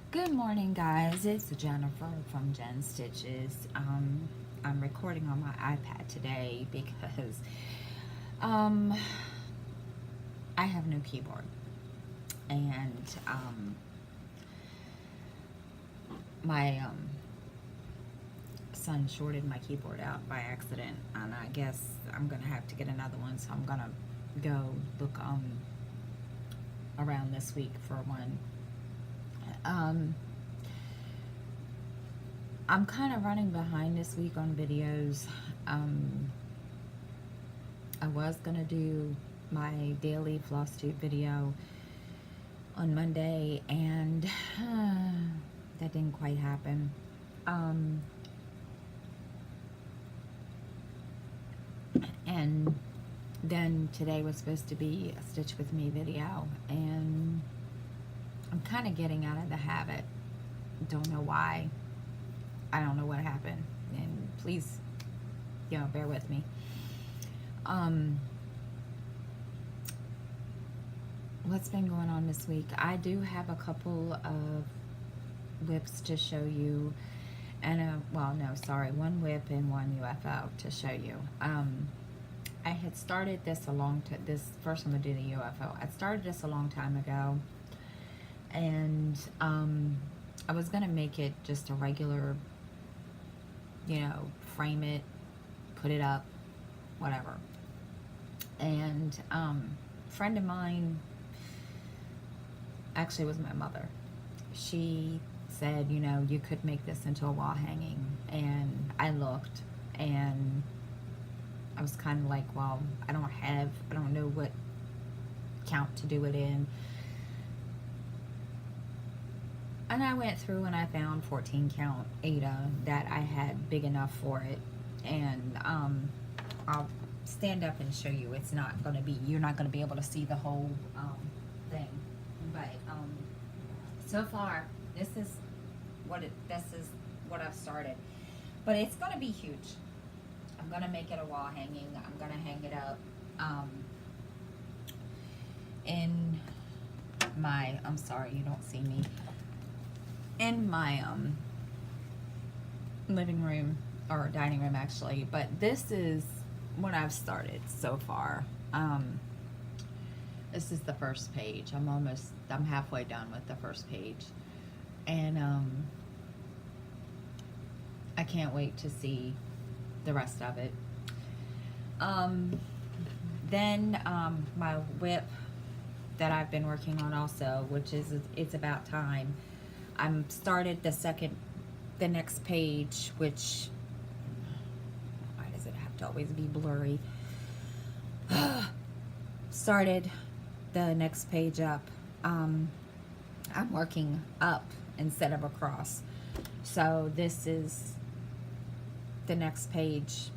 Good morning, guys. It's Jennifer from Jen Stitches. I'm recording on my iPad today because um, I have no keyboard, and my son shorted my keyboard out by accident, and I guess I'm gonna have to get another one. So I'm gonna go look around this week for one. Um, I'm kind of running behind this week on videos. Um, I was gonna do my daily Flosstube video on Monday, and that didn't quite happen. Um, and then today was supposed to be a Stitch With Me video, and I'm kind of getting out of the habit. Don't know why. I don't know what happened, and please, bear with me. What's been going on this week? I do have a couple of whips to show you, and one whip and one UFO to show you. I had started this first I'm gonna do the UFO. I started this a long time ago, and I was gonna make it just a regular, frame it, put it up, whatever. And a friend of mine, actually it was my mother, she said, you could make this into a wall hanging. And I looked, and I was kind of like, well, I don't know what count to do it in. And I went through and I found 14 count Ada that I had big enough for it. And I'll stand up and show you. You're not going to be able to see the whole thing. But so far, this is what I've started. But it's going to be huge. I'm going to make it a wall hanging. I'm going to hang it up in my, I'm sorry, you don't see me, in my living room, or dining room actually. But this is what I've started so far. This is the first page. I'm halfway done with the first page, and I can't wait to see the rest of it. Then my whip that I've been working on also, which is It's About Time. I'm started the next page, which, why does it have to always be blurry? Started the next page up. I'm working up instead of across. So this is the next page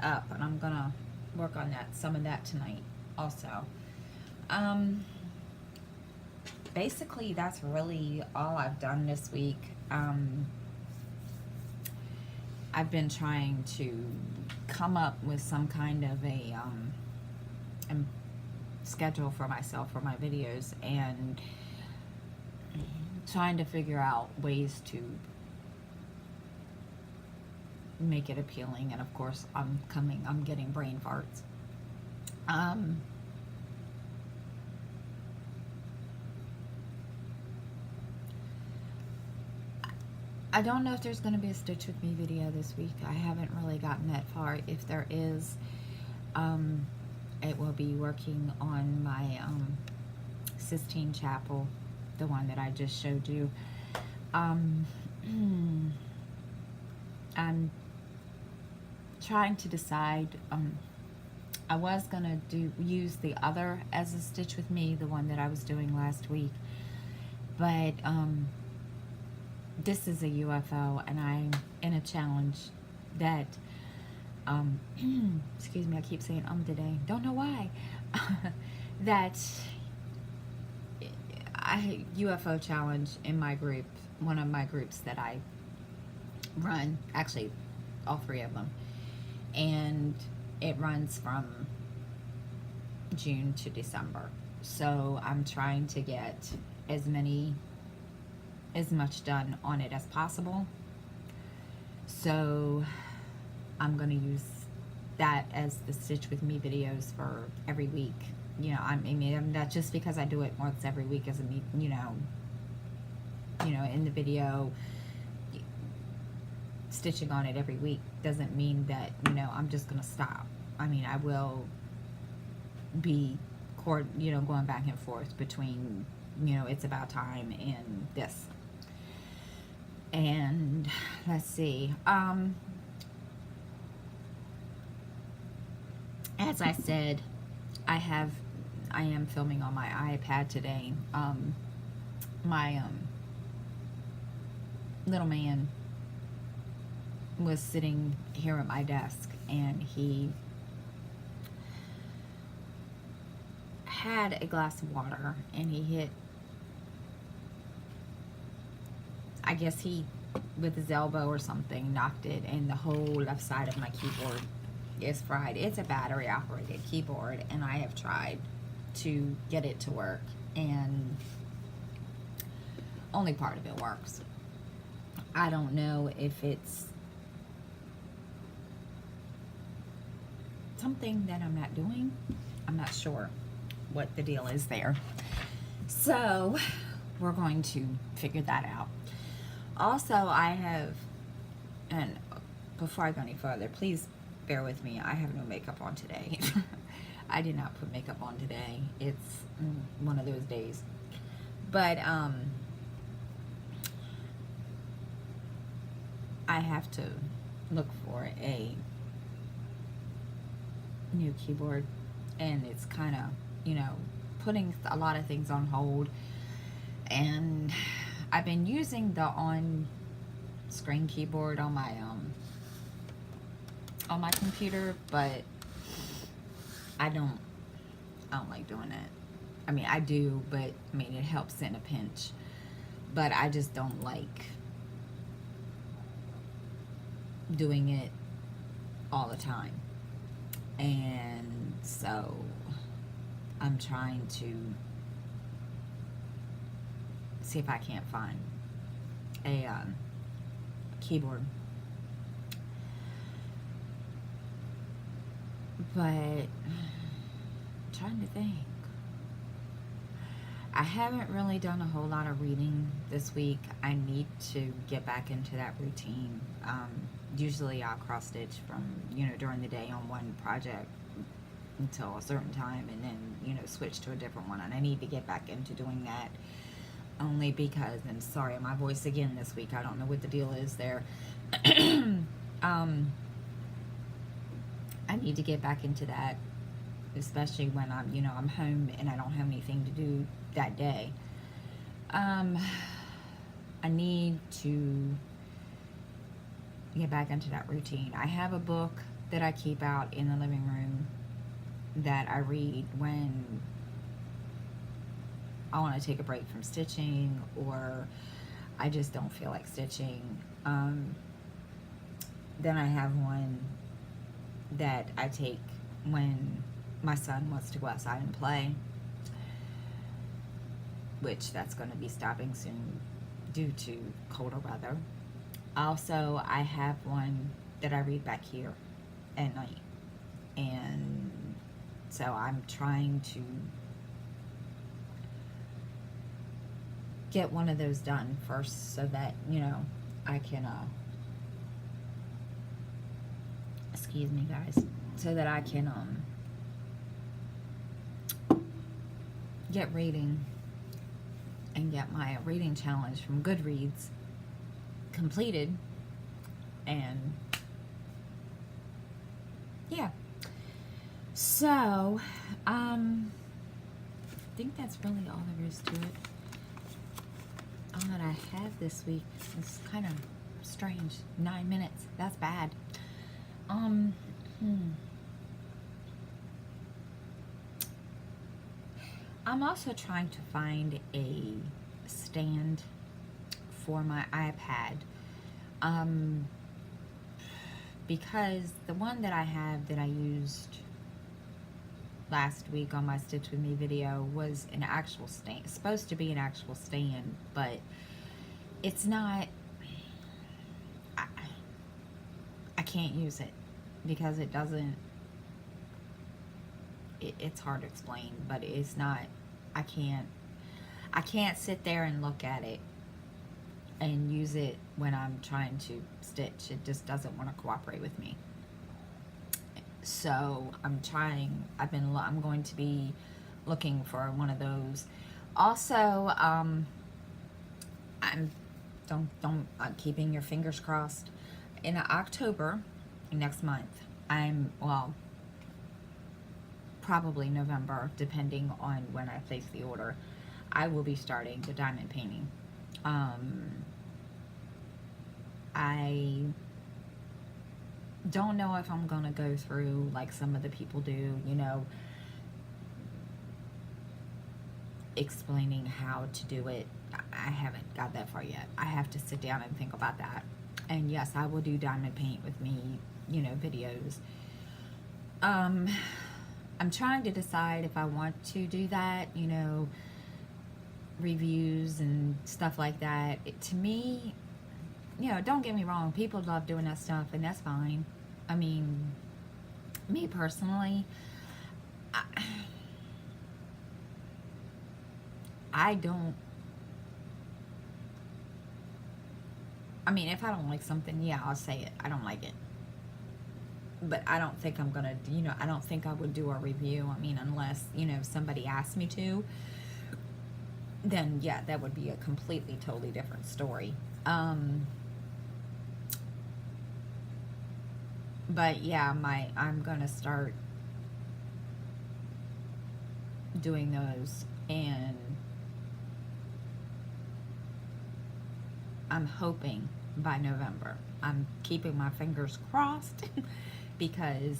up, and I'm gonna work on some of that tonight also. Basically, that's really all I've done this week. I've been trying to come up with some kind of a schedule for myself for my videos, and trying to figure out ways to make it appealing. And of course, I'm getting brain farts. I don't know if there's going to be a Stitch With Me video this week. I haven't really gotten that far. If there is, it will be working on my Sistine Chapel, the one that I just showed you. I'm trying to decide. I was going to use the other as a Stitch With Me, the one that I was doing last week. But this is a UFO, and I'm in a challenge that, excuse me, I keep saying today, don't know why, that UFO challenge in my group, one of my groups that I run, actually all three of them, and it runs from June to December. So I'm trying to get as as much done on it as possible. So I'm going to use that as the Stitch With Me videos for every week. You know, I mean, not just because I do it once every week as a, you know, in the video, stitching on it every week doesn't mean that, you know, I'm just going to stop. I mean, I will be, you know, going back and forth between, you know, It's About Time and this. And let's see. As I said, I am filming on my iPad today. My little man was sitting here at my desk, and he had a glass of water, and he hit, I guess he, with his elbow or something, knocked it, and the whole left side of my keyboard is fried. It's a battery operated keyboard, and I have tried to get it to work, and only part of it works. I don't know if it's something that I'm not doing. I'm not sure what the deal is there. So we're going to figure that out. Also, I have, and before I go any further, please bear with me. I have no makeup on today. I did not put makeup on today. It's one of those days. But I have to look for a new keyboard, and it's kind of, you know, putting a lot of things on hold. And I've been using the on-screen keyboard on my computer, but I don't like doing it. I mean, I do, but I mean, it helps in a pinch, but I just don't like doing it all the time. And so I'm trying to see if I can't find a keyboard. But I'm trying to think. I haven't really done a whole lot of reading this week. I need to get back into that routine. Usually I'll cross stitch from, you know, during the day on one project until a certain time, and then, you know, switch to a different one. And I need to get back into doing that, only because, and sorry, my voice again this week, I don't know what the deal is there. I need to get back into that, especially when I'm, you know, I'm home and I don't have anything to do that day. I need to get back into that routine. I have a book that I keep out in the living room that I read when I want to take a break from stitching, or I just don't feel like stitching. Then I have one that I take when my son wants to go outside and play, which that's going to be stopping soon due to colder weather. Also, I have one that I read back here at night, and so I'm trying to get one of those done first, so that, you know, I can excuse me guys, so that I can get reading and get my reading challenge from Goodreads completed. And yeah, so I think that's really all there is to it. All that I have this week is kind of strange. 9 minutes, that's bad. I'm also trying to find a stand for my iPad, because the one that I have that I used last week on my Stitch With Me video was an actual stand, supposed to be an actual stand, but it's not, I, I can't use it because it doesn't, it's hard to explain, but it's not, I can't sit there and look at it and use it when I'm trying to stitch. It just doesn't want to cooperate with me. So I'm going to be looking for one of those. Also, I'm keeping your fingers crossed. In October, next month, well, probably November, depending on when I place the order, I will be starting the diamond painting. I don't know if I'm gonna go through like some of the people do, you know, explaining how to do it. I haven't got that far yet. I have to sit down and think about that. And yes, I will do diamond paint with me, you know, videos. I'm trying to decide if I want to do that, you know, reviews and stuff like that. To me, you know, don't get me wrong, people love doing that stuff, and that's fine. I mean, me personally, I don't, I mean, if I don't like something, yeah, I'll say it. I don't like it. But I don't think I'm gonna, you know, I don't think I would do a review. I mean, unless, you know, somebody asked me to, then yeah, that would be a completely, totally different story. But yeah, I'm gonna start doing those, and I'm hoping by November. I'm keeping my fingers crossed because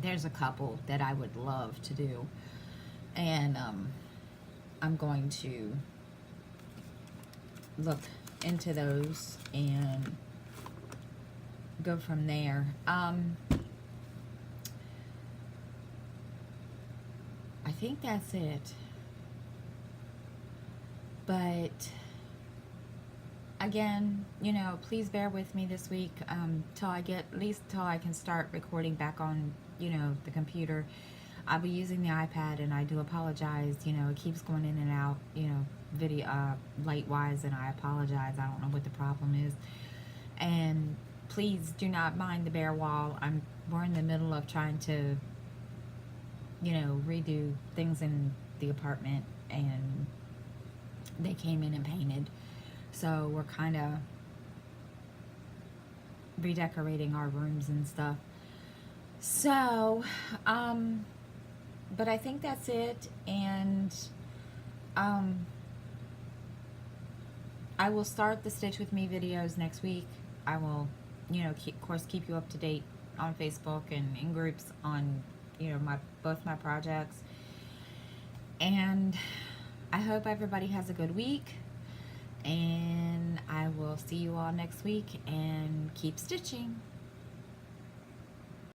there's a couple that I would love to do, and I'm going to look into those and go from there. I think that's it. But again, you know, please bear with me this week till I get, at least till I can start recording back on, you know, the computer. I'll be using the iPad, and I do apologize, you know, it keeps going in and out, you know, video light wise, and I apologize. I don't know what the problem is. And please do not mind the bare wall. We're in the middle of trying to, you know, redo things in the apartment, and they came in and painted. So we're kind of redecorating our rooms and stuff. So, but I think that's it. And I will start the Stitch With Me videos next week. I will, you know, of course, keep you up to date on Facebook and in groups on, you know, both my projects. And I hope everybody has a good week. And I will see you all next week, and keep stitching.